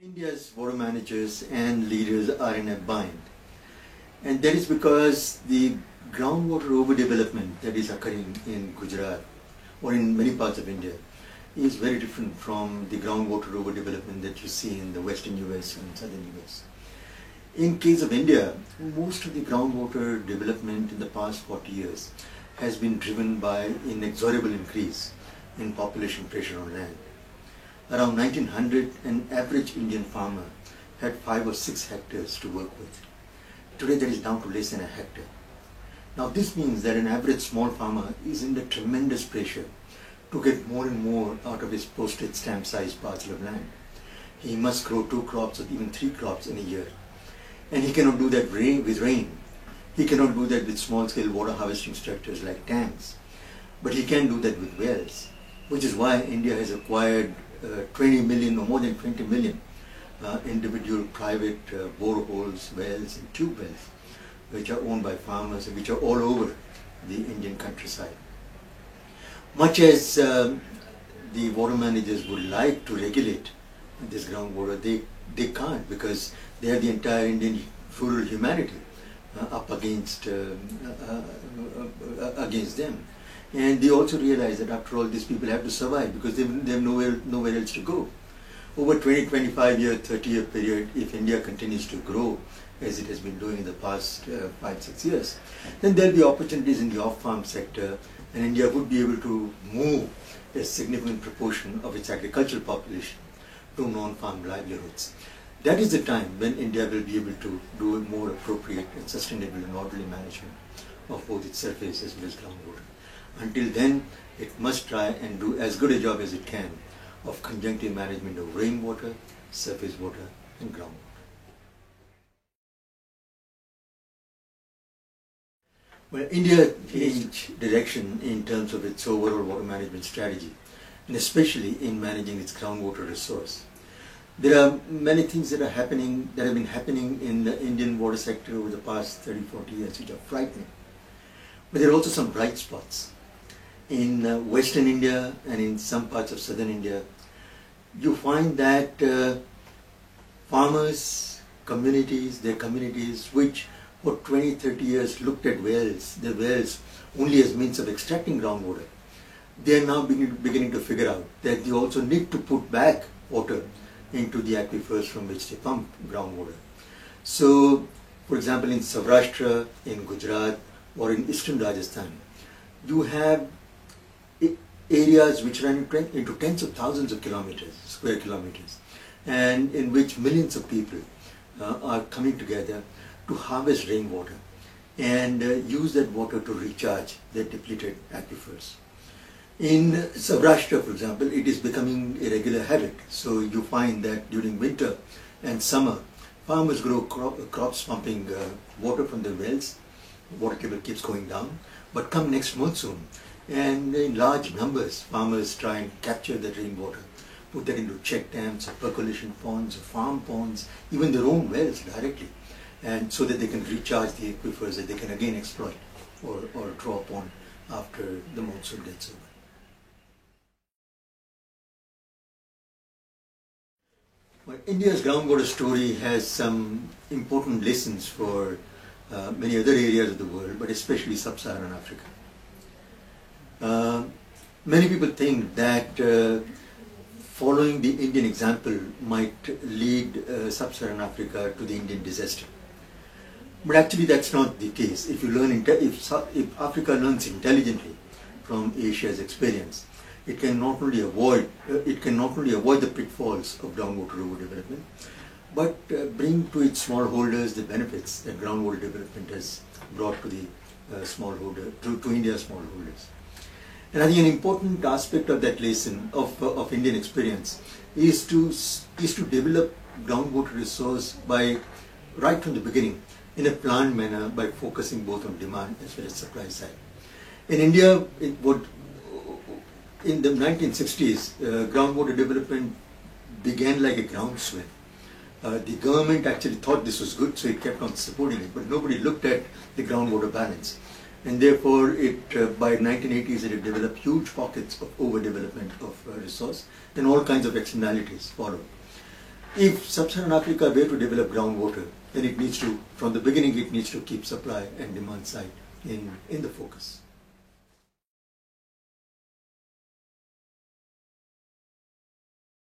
India's water managers and leaders are in a bind, and that is because the groundwater overdevelopment that is occurring in Gujarat or in many parts of India is very different from the groundwater overdevelopment that you see in the western US and southern US. In case of India, most of the groundwater development in the past 40 years has been driven by inexorable increase in population pressure on land. Around 1900, an average Indian farmer had 5 or 6 hectares to work with. Today that is down to less than a hectare. Now this means that an average small farmer is under tremendous pressure to get more and more out of his postage stamp sized parcel of land. He must grow 2 crops or even 3 crops in a year. And he cannot do that with rain. He cannot do that with small scale water harvesting structures like tanks. But he can do that with wells, which is why India has acquired 20 million or more than 20 million individual private boreholes, wells and tube wells, which are owned by farmers and which are all over the Indian countryside. Much as the water managers would like to regulate this groundwater, they can't, because they have the entire Indian rural humanity up against them. And they also realize that after all, these people have to survive because they have nowhere else to go. Over 20, 25-year, 30-year period, if India continues to grow as it has been doing in the past 5, 6 years, then there will be opportunities in the off-farm sector, and India would be able to move a significant proportion of its agricultural population to non-farm livelihoods. That is the time when India will be able to do a more appropriate and sustainable and orderly management of both its surface as well as groundwater. Until then, it must try and do as good a job as it can of conjunctive management of rainwater, surface water and groundwater. Well, India changed direction in terms of its overall water management strategy, and especially in managing its groundwater resource. There are many things that have been happening in the Indian water sector over the past 30, 40 years which are frightening. But there are also some bright spots. In western India and in some parts of southern India, you find that farmers, their communities which for 20, 30 years looked at their wells only as means of extracting groundwater, they are now beginning to figure out that they also need to put back water into the aquifers from which they pump groundwater. So, for example, in Saurashtra, in Gujarat or in eastern Rajasthan, you have areas which run into tens of thousands of square kilometers, and in which millions of people are coming together to harvest rainwater and use that water to recharge their depleted aquifers. In Saurashtra, for example, it is becoming a regular habit. So you find that during winter and summer, farmers grow crops pumping water from their wells. Water table keeps going down. But come next monsoon, and in large numbers, farmers try and capture that rainwater, put that into check dams or percolation ponds or farm ponds, even their own wells directly, and so that they can recharge the aquifers that they can again exploit or draw upon after the monsoon gets over. Well, India's groundwater story has some important lessons for many other areas of the world, but especially sub-Saharan Africa. Many people think that following the Indian example might lead sub-Saharan Africa to the Indian disaster. But actually that's not the case. If Africa learns intelligently from Asia's experience, it can not only avoid the pitfalls of groundwater overdevelopment, but bring to its smallholders the benefits that groundwater development has brought to the to India's smallholders. And I think an important aspect of that lesson of Indian experience is to develop groundwater resource right from the beginning in a planned manner by focusing both on demand as well as supply side. In India, in the 1960s, groundwater development began like a groundswell. The government actually thought this was good, so it kept on supporting it, but nobody looked at the groundwater balance. And therefore, by 1980s, it had developed huge pockets of overdevelopment of resource, and all kinds of externalities followed. if Sub-Saharan Africa were to develop groundwater, then it needs to, from the beginning, it needs to keep supply and demand side in the focus.